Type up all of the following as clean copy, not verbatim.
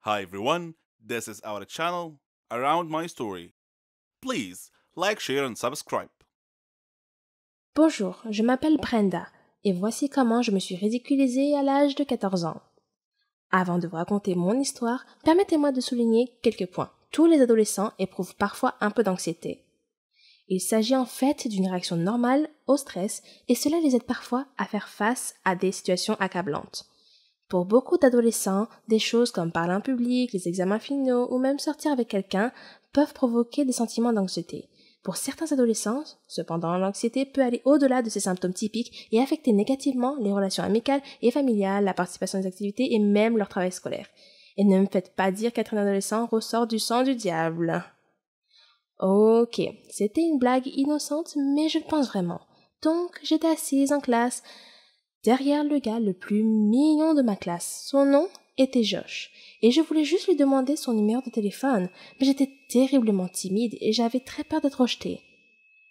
Hi everyone, this is our channel Around My Story. Please like, share and subscribe. Bonjour, je m'appelle Brenda et voici comment je me suis ridiculisée à l'âge de 14 ans. Avant de vous raconter mon histoire, permettez-moi de souligner quelques points. Tous les adolescents éprouvent parfois un peu d'anxiété. Il s'agit en fait d'une réaction normale au stress et cela les aide parfois à faire face à des situations accablantes. Pour beaucoup d'adolescents, des choses comme parler en public, les examens finaux ou même sortir avec quelqu'un peuvent provoquer des sentiments d'anxiété. Pour certains adolescents, cependant, l'anxiété peut aller au-delà de ces symptômes typiques et affecter négativement les relations amicales et familiales, la participation des activités et même leur travail scolaire. Et ne me faites pas dire qu'être un adolescent ressort du sang du diable. Ok, c'était une blague innocente, mais je le pense vraiment. Donc, j'étais assise en classe, derrière le gars le plus mignon de ma classe. Son nom était Josh. Et je voulais juste lui demander son numéro de téléphone, mais j'étais terriblement timide et j'avais très peur d'être rejetée.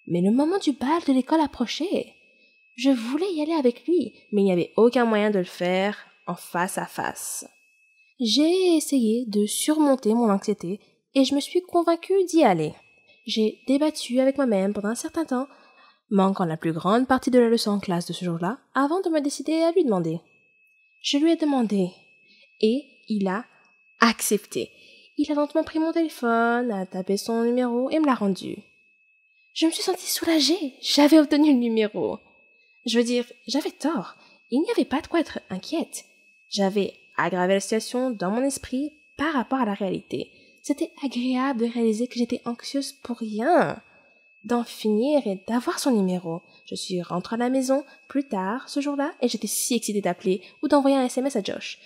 Mais le moment du bal de l'école approchait. Je voulais y aller avec lui, mais il n'y avait aucun moyen de le faire en face à face. J'ai essayé de surmonter mon anxiété et je me suis convaincue d'y aller. J'ai débattu avec moi-même pendant un certain temps, manquant la plus grande partie de la leçon en classe de ce jour-là, avant de me décider à lui demander. Je lui ai demandé, et il a accepté. Il a lentement pris mon téléphone, a tapé son numéro et me l'a rendu. Je me suis sentie soulagée, j'avais obtenu le numéro. Je veux dire, j'avais tort, il n'y avait pas de quoi être inquiète. J'avais aggravé la situation dans mon esprit par rapport à la réalité. C'était agréable de réaliser que j'étais anxieuse pour rien, d'en finir et d'avoir son numéro. Je suis rentrée à la maison plus tard ce jour-là et j'étais si excitée d'appeler ou d'envoyer un SMS à Josh.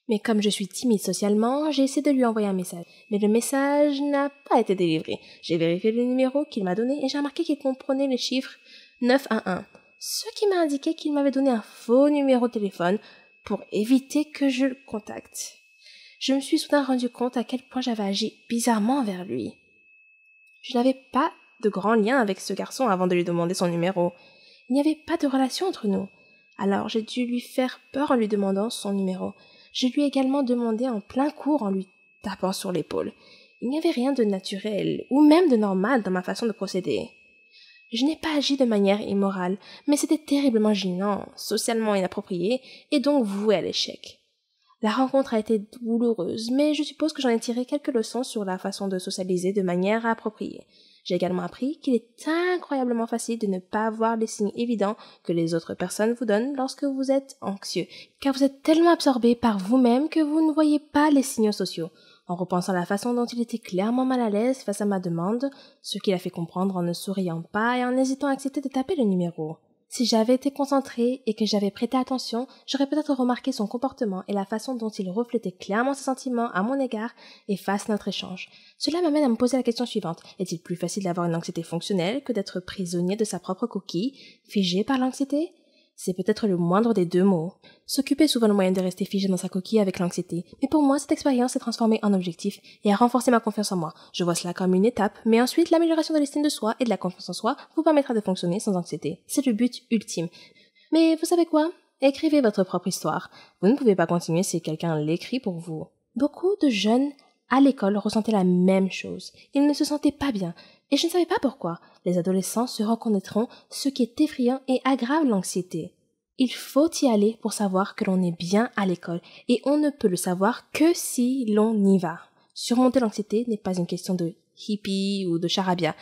Mais comme je suis timide socialement, j'ai essayé de lui envoyer un message. Mais le message n'a pas été délivré. J'ai vérifié le numéro qu'il m'a donné et j'ai remarqué qu'il comprenait les chiffres 911, ce qui m'a indiqué qu'il m'avait donné un faux numéro de téléphone pour éviter que je le contacte. Je me suis soudain rendu compte à quel point j'avais agi bizarrement envers lui. Je n'avais pas de grand lien avec ce garçon avant de lui demander son numéro. Il n'y avait pas de relation entre nous. Alors j'ai dû lui faire peur en lui demandant son numéro. Je lui ai également demandé en plein cours en lui tapant sur l'épaule. Il n'y avait rien de naturel ou même de normal dans ma façon de procéder. Je n'ai pas agi de manière immorale, mais c'était terriblement gênant, socialement inapproprié et donc voué à l'échec. La rencontre a été douloureuse, mais je suppose que j'en ai tiré quelques leçons sur la façon de socialiser de manière appropriée. J'ai également appris qu'il est incroyablement facile de ne pas voir les signes évidents que les autres personnes vous donnent lorsque vous êtes anxieux, car vous êtes tellement absorbé par vous-même que vous ne voyez pas les signaux sociaux. En repensant à la façon dont il était clairement mal à l'aise face à ma demande, ce qu'il a fait comprendre en ne souriant pas et en hésitant à accepter de taper le numéro. Si j'avais été concentrée et que j'avais prêté attention, j'aurais peut-être remarqué son comportement et la façon dont il reflétait clairement ses sentiments à mon égard et face à notre échange. Cela m'amène à me poser la question suivante. Est-il plus facile d'avoir une anxiété fonctionnelle que d'être prisonnier de sa propre coquille, figé par l'anxiété? C'est peut-être le moindre des deux mots. S'occuper est souvent le moyen de rester figé dans sa coquille avec l'anxiété. Mais pour moi, cette expérience s'est transformée en objectif et a renforcé ma confiance en moi. Je vois cela comme une étape, mais ensuite, l'amélioration de l'estime de soi et de la confiance en soi vous permettra de fonctionner sans anxiété. C'est le but ultime. Mais vous savez quoi? Écrivez votre propre histoire. Vous ne pouvez pas continuer si quelqu'un l'écrit pour vous. Beaucoup de jeunes à l'école ressentaient la même chose. Ils ne se sentaient pas bien. Et je ne savais pas pourquoi. Les adolescents se reconnaîtront ce qui est effrayant et aggrave l'anxiété. Il faut y aller pour savoir que l'on est bien à l'école, et on ne peut le savoir que si l'on y va. Surmonter l'anxiété n'est pas une question de hippie ou de charabia.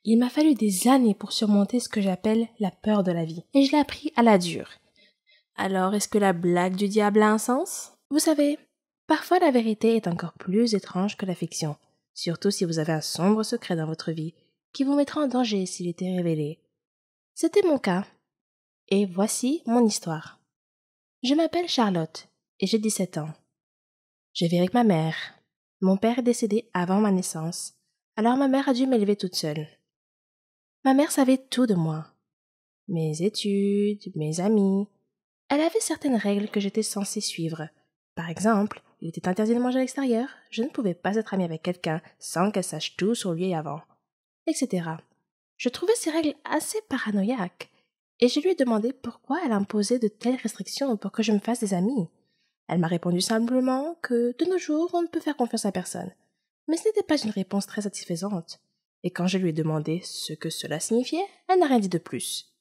Il m'a fallu des années pour surmonter ce que j'appelle la peur de la vie, et je l'ai appris à la dure. Alors, est-ce que la blague du diable a un sens? Vous savez, parfois la vérité est encore plus étrange que la fiction, surtout si vous avez un sombre secret dans votre vie, qui vous mettra en danger s'il était révélé. C'était mon cas. Et voici mon histoire. Je m'appelle Charlotte et j'ai 17 ans. Je vis avec ma mère. Mon père est décédé avant ma naissance, alors ma mère a dû m'élever toute seule. Ma mère savait tout de moi. Mes études, mes amis. Elle avait certaines règles que j'étais censée suivre. Par exemple, il était interdit de manger à l'extérieur, je ne pouvais pas être amie avec quelqu'un sans qu'elle sache tout sur lui avant, etc. Je trouvais ces règles assez paranoïaques. Et je lui ai demandé pourquoi elle imposait de telles restrictions pour que je me fasse des amis. Elle m'a répondu simplement que de nos jours, on ne peut faire confiance à personne. Mais ce n'était pas une réponse très satisfaisante. Et quand je lui ai demandé ce que cela signifiait, elle n'a rien dit de plus.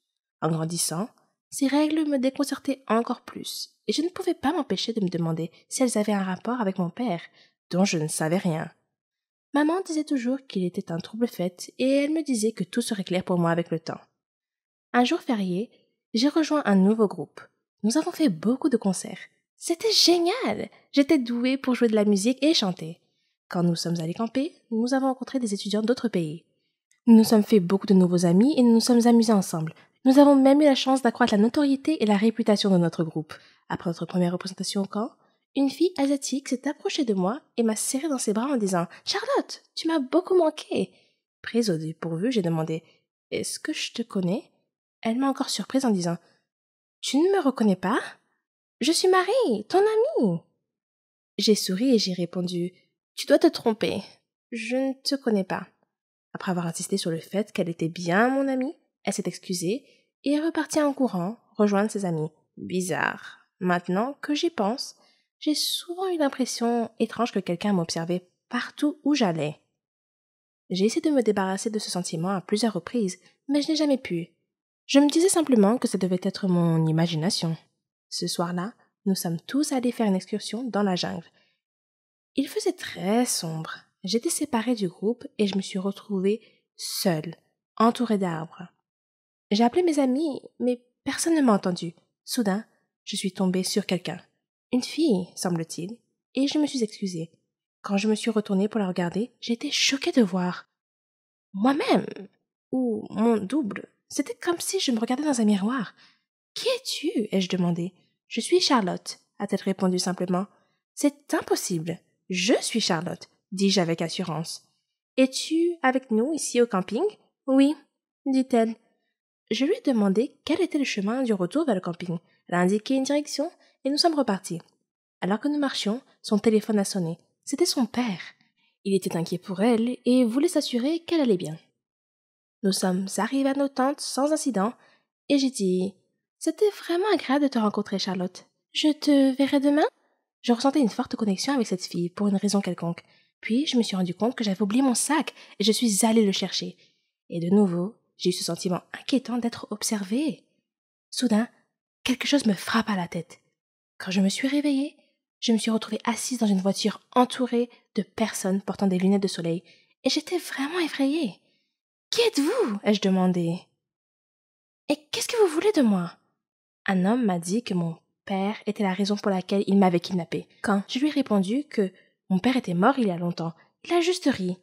En grandissant, ces règles me déconcertaient encore plus, et je ne pouvais pas m'empêcher de me demander si elles avaient un rapport avec mon père, dont je ne savais rien. Maman disait toujours qu'il était un trouble-fête, et elle me disait que tout serait clair pour moi avec le temps. Un jour férié, j'ai rejoint un nouveau groupe. Nous avons fait beaucoup de concerts. C'était génial! J'étais douée pour jouer de la musique et chanter. Quand nous sommes allés camper, nous avons rencontré des étudiants d'autres pays. Nous nous sommes fait beaucoup de nouveaux amis et nous nous sommes amusés ensemble. Nous avons même eu la chance d'accroître la notoriété et la réputation de notre groupe. Après notre première représentation au camp, une fille asiatique s'est approchée de moi et m'a serré dans ses bras en disant « Charlotte, tu m'as beaucoup manqué !» Prise au dépourvu, j'ai demandé « Est-ce que je te connais ?» Elle m'a encore surprise en disant « Tu ne me reconnais pas ? Je suis Marie, ton amie !» J'ai souri et j'ai répondu « Tu dois te tromper. Je ne te connais pas. » Après avoir insisté sur le fait qu'elle était bien mon amie, elle s'est excusée et est repartie en courant rejoindre ses amis. Bizarre. Maintenant que j'y pense, j'ai souvent eu l'impression étrange que quelqu'un m'observait partout où j'allais. J'ai essayé de me débarrasser de ce sentiment à plusieurs reprises, mais je n'ai jamais pu. Je me disais simplement que ça devait être mon imagination. Ce soir-là, nous sommes tous allés faire une excursion dans la jungle. Il faisait très sombre. J'étais séparée du groupe et je me suis retrouvée seule, entourée d'arbres. J'ai appelé mes amis, mais personne ne m'a entendu. Soudain, je suis tombée sur quelqu'un. Une fille, semble-t-il, et je me suis excusée. Quand je me suis retournée pour la regarder, j'ai été choquée de voir moi-même, ou mon double. C'était comme si je me regardais dans un miroir. « Qui es-tu » ai-je demandé. « Je suis Charlotte » a-t-elle répondu simplement. « C'est impossible. Je suis Charlotte » dis-je avec assurance. « Es-tu avec nous ici au camping ?»« Oui » dit-elle. Je lui ai demandé quel était le chemin du retour vers le camping. Elle a indiqué une direction et nous sommes repartis. Alors que nous marchions, son téléphone a sonné. C'était son père. Il était inquiet pour elle et voulait s'assurer qu'elle allait bien. Nous sommes arrivés à nos tentes sans incident et j'ai dit « C'était vraiment agréable de te rencontrer, Charlotte. Je te verrai demain ?» Je ressentais une forte connexion avec cette fille pour une raison quelconque. Puis je me suis rendu compte que j'avais oublié mon sac et je suis allée le chercher. Et de nouveau, j'ai eu ce sentiment inquiétant d'être observée. Soudain, quelque chose me frappe à la tête. Quand je me suis réveillée, je me suis retrouvée assise dans une voiture entourée de personnes portant des lunettes de soleil et j'étais vraiment effrayée. « Qui êtes-vous » ai-je demandé. « Et qu'est-ce que vous voulez de moi ?» Un homme m'a dit que mon père était la raison pour laquelle il m'avait kidnappée. Quand je lui ai répondu que mon père était mort il y a longtemps, il a juste ri.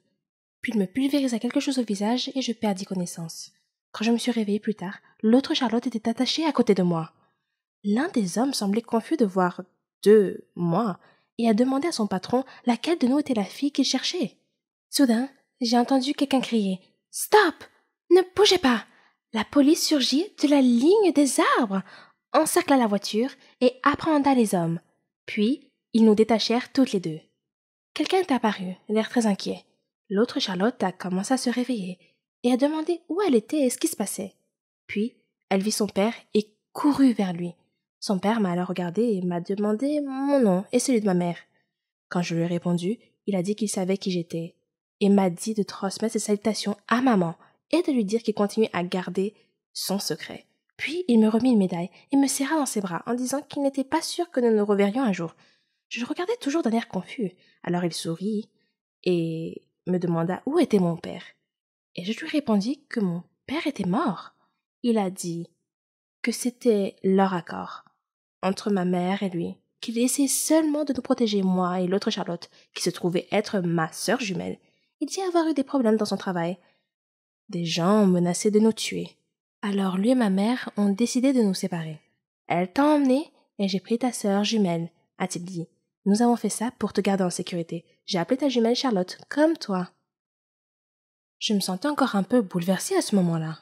Puis il me pulvérisa quelque chose au visage et je perdis connaissance. Quand je me suis réveillée plus tard, l'autre Charlotte était attachée à côté de moi. L'un des hommes semblait confus de voir moi et a demandé à son patron laquelle de nous était la fille qu'il cherchait. Soudain, j'ai entendu quelqu'un crier « Stop! Ne bougez pas !» La police surgit de la ligne des arbres, encercla la voiture et apprehenda les hommes. Puis, ils nous détachèrent toutes les deux. Quelqu'un est apparu, l'air très inquiet. L'autre Charlotte a commencé à se réveiller et a demandé où elle était et ce qui se passait. Puis, elle vit son père et courut vers lui. Son père m'a alors regardé et m'a demandé mon nom et celui de ma mère. Quand je lui ai répondu, il a dit qu'il savait qui j'étais et m'a dit de transmettre ses salutations à maman et de lui dire qu'il continuait à garder son secret. Puis il me remit une médaille et me serra dans ses bras en disant qu'il n'était pas sûr que nous nous reverrions un jour. Je le regardais toujours d'un air confus. Alors il sourit et me demanda où était mon père. Et je lui répondis que mon père était mort. Il a dit que c'était leur accord entre ma mère et lui, qu'il essayait seulement de nous protéger, moi et l'autre Charlotte, qui se trouvait être ma sœur jumelle. Il dit avoir eu des problèmes dans son travail. Des gens ont menacé de nous tuer. Alors lui et ma mère ont décidé de nous séparer. Elle t'a emmené et j'ai pris ta sœur jumelle, a-t-il dit. Nous avons fait ça pour te garder en sécurité. J'ai appelé ta jumelle Charlotte, comme toi. Je me sentais encore un peu bouleversée à ce moment-là.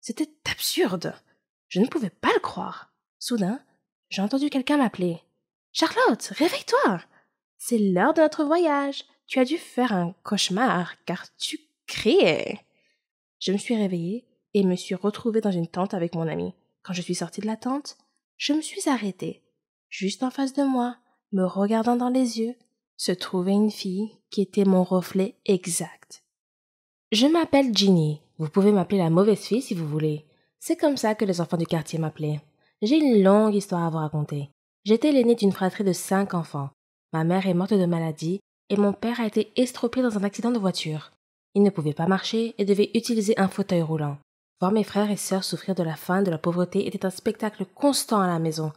C'était absurde. Je ne pouvais pas le croire. Soudain, j'ai entendu quelqu'un m'appeler. « Charlotte, réveille-toi! C'est l'heure de notre voyage. Tu as dû faire un cauchemar, car tu criais. » Je me suis réveillée et me suis retrouvée dans une tente avec mon ami. Quand je suis sortie de la tente, je me suis arrêtée. Juste en face de moi, me regardant dans les yeux, se trouvait une fille qui était mon reflet exact. Je m'appelle Ginny. Vous pouvez m'appeler la mauvaise fille si vous voulez. C'est comme ça que les enfants du quartier m'appelaient. J'ai une longue histoire à vous raconter. J'étais l'aînée d'une fratrie de 5 enfants. Ma mère est morte de maladie et mon père a été estropié dans un accident de voiture. Il ne pouvait pas marcher et devait utiliser un fauteuil roulant. Voir mes frères et sœurs souffrir de la faim et de la pauvreté était un spectacle constant à la maison.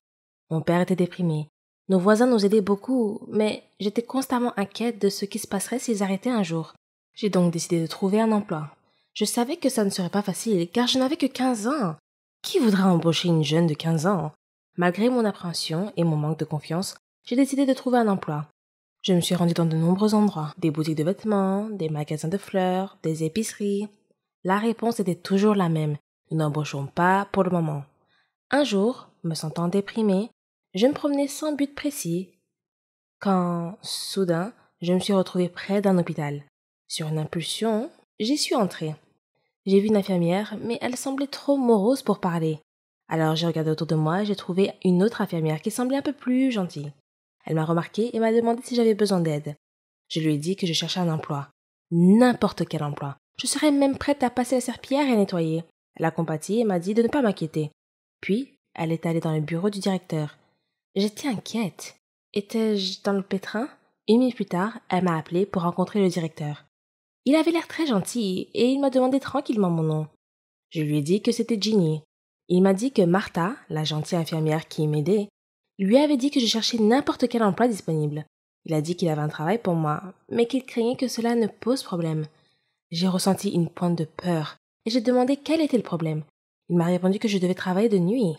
Mon père était déprimé. Nos voisins nous aidaient beaucoup, mais j'étais constamment inquiète de ce qui se passerait s'ils arrêtaient un jour. J'ai donc décidé de trouver un emploi. Je savais que ça ne serait pas facile, car je n'avais que 15 ans. Qui voudra embaucher une jeune de 15 ans? Malgré mon appréhension et mon manque de confiance, j'ai décidé de trouver un emploi. Je me suis rendue dans de nombreux endroits, des boutiques de vêtements, des magasins de fleurs, des épiceries. La réponse était toujours la même. Nous n'embauchons pas pour le moment. Un jour, me sentant déprimée, je me promenais sans but précis, quand, soudain, je me suis retrouvée près d'un hôpital. Sur une impulsion, j'y suis entrée. J'ai vu une infirmière, mais elle semblait trop morose pour parler. Alors j'ai regardé autour de moi et j'ai trouvé une autre infirmière qui semblait un peu plus gentille. Elle m'a remarqué et m'a demandé si j'avais besoin d'aide. Je lui ai dit que je cherchais un emploi. N'importe quel emploi. Je serais même prête à passer la serpillière et à nettoyer. Elle a compati et m'a dit de ne pas m'inquiéter. Puis, elle est allée dans le bureau du directeur. J'étais inquiète. Étais-je dans le pétrin? 1 minute plus tard, elle m'a appelée pour rencontrer le directeur. Il avait l'air très gentil et il m'a demandé tranquillement mon nom. Je lui ai dit que c'était Ginny. Il m'a dit que Martha, la gentille infirmière qui m'aidait, lui avait dit que je cherchais n'importe quel emploi disponible. Il a dit qu'il avait un travail pour moi, mais qu'il craignait que cela ne pose problème. J'ai ressenti une pointe de peur et j'ai demandé quel était le problème. Il m'a répondu que je devais travailler de nuit.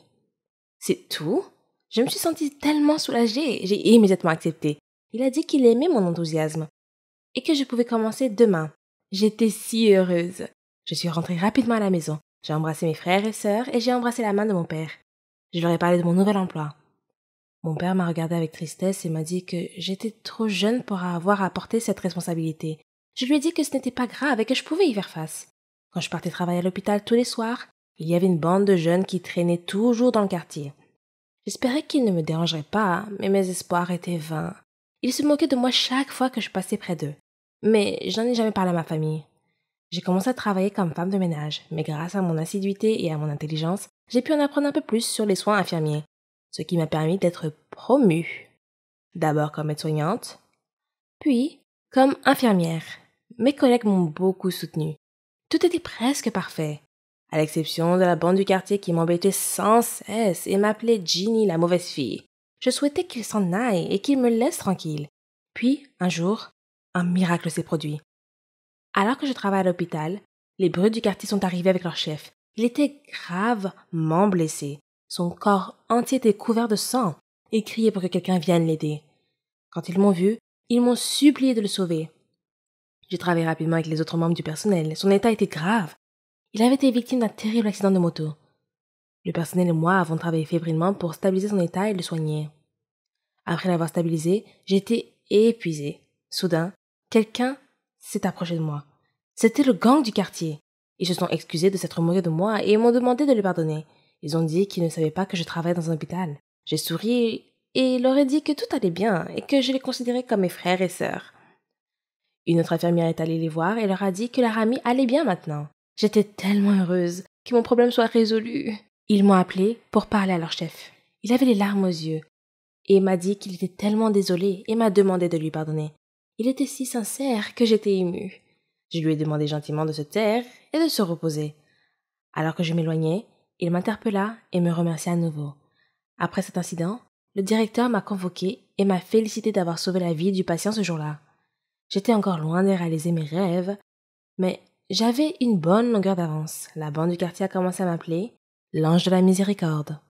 C'est tout? Je me suis sentie tellement soulagée, j'ai immédiatement accepté. Il a dit qu'il aimait mon enthousiasme et que je pouvais commencer demain. J'étais si heureuse. Je suis rentrée rapidement à la maison. J'ai embrassé mes frères et sœurs et j'ai embrassé la main de mon père. Je leur ai parlé de mon nouvel emploi. Mon père m'a regardé avec tristesse et m'a dit que j'étais trop jeune pour avoir à porter cette responsabilité. Je lui ai dit que ce n'était pas grave et que je pouvais y faire face. Quand je partais travailler à l'hôpital tous les soirs, il y avait une bande de jeunes qui traînaient toujours dans le quartier. J'espérais qu'ils ne me dérangeraient pas, mais mes espoirs étaient vains. Ils se moquaient de moi chaque fois que je passais près d'eux. Mais je n'en ai jamais parlé à ma famille. J'ai commencé à travailler comme femme de ménage, mais grâce à mon assiduité et à mon intelligence, j'ai pu en apprendre un peu plus sur les soins infirmiers, ce qui m'a permis d'être promue. D'abord comme aide-soignante, puis comme infirmière. Mes collègues m'ont beaucoup soutenue. Tout était presque parfait, à l'exception de la bande du quartier qui m'embêtait sans cesse et m'appelait Ginny la mauvaise fille. Je souhaitais qu'ils s'en aillent et qu'ils me laissent tranquille. Puis, un jour, un miracle s'est produit. Alors que je travaillais à l'hôpital, les brutes du quartier sont arrivés avec leur chef. Il était gravement blessé. Son corps entier était couvert de sang et criait pour que quelqu'un vienne l'aider. Quand ils m'ont vu, ils m'ont supplié de le sauver. J'ai travaillé rapidement avec les autres membres du personnel. Son état était grave. Il avait été victime d'un terrible accident de moto. Le personnel et moi avons travaillé fébrilement pour stabiliser son état et le soigner. Après l'avoir stabilisé, j'étais épuisée. Soudain, quelqu'un s'est approché de moi. C'était le gang du quartier. Ils se sont excusés de s'être moqués de moi et m'ont demandé de les pardonner. Ils ont dit qu'ils ne savaient pas que je travaillais dans un hôpital. J'ai souri et leur ai dit que tout allait bien et que je les considérais comme mes frères et sœurs. Une autre infirmière est allée les voir et leur a dit que leur amie allait bien maintenant. J'étais tellement heureuse que mon problème soit résolu. Ils m'ont appelée pour parler à leur chef. Il avait les larmes aux yeux et m'a dit qu'il était tellement désolé et m'a demandé de lui pardonner. Il était si sincère que j'étais émue. Je lui ai demandé gentiment de se taire et de se reposer. Alors que je m'éloignais, il m'interpella et me remercia à nouveau. Après cet incident, le directeur m'a convoqué et m'a félicité d'avoir sauvé la vie du patient ce jour-là. J'étais encore loin de réaliser mes rêves, mais j'avais une bonne longueur d'avance. La bande du quartier a commencé à m'appeler l'ange de la miséricorde.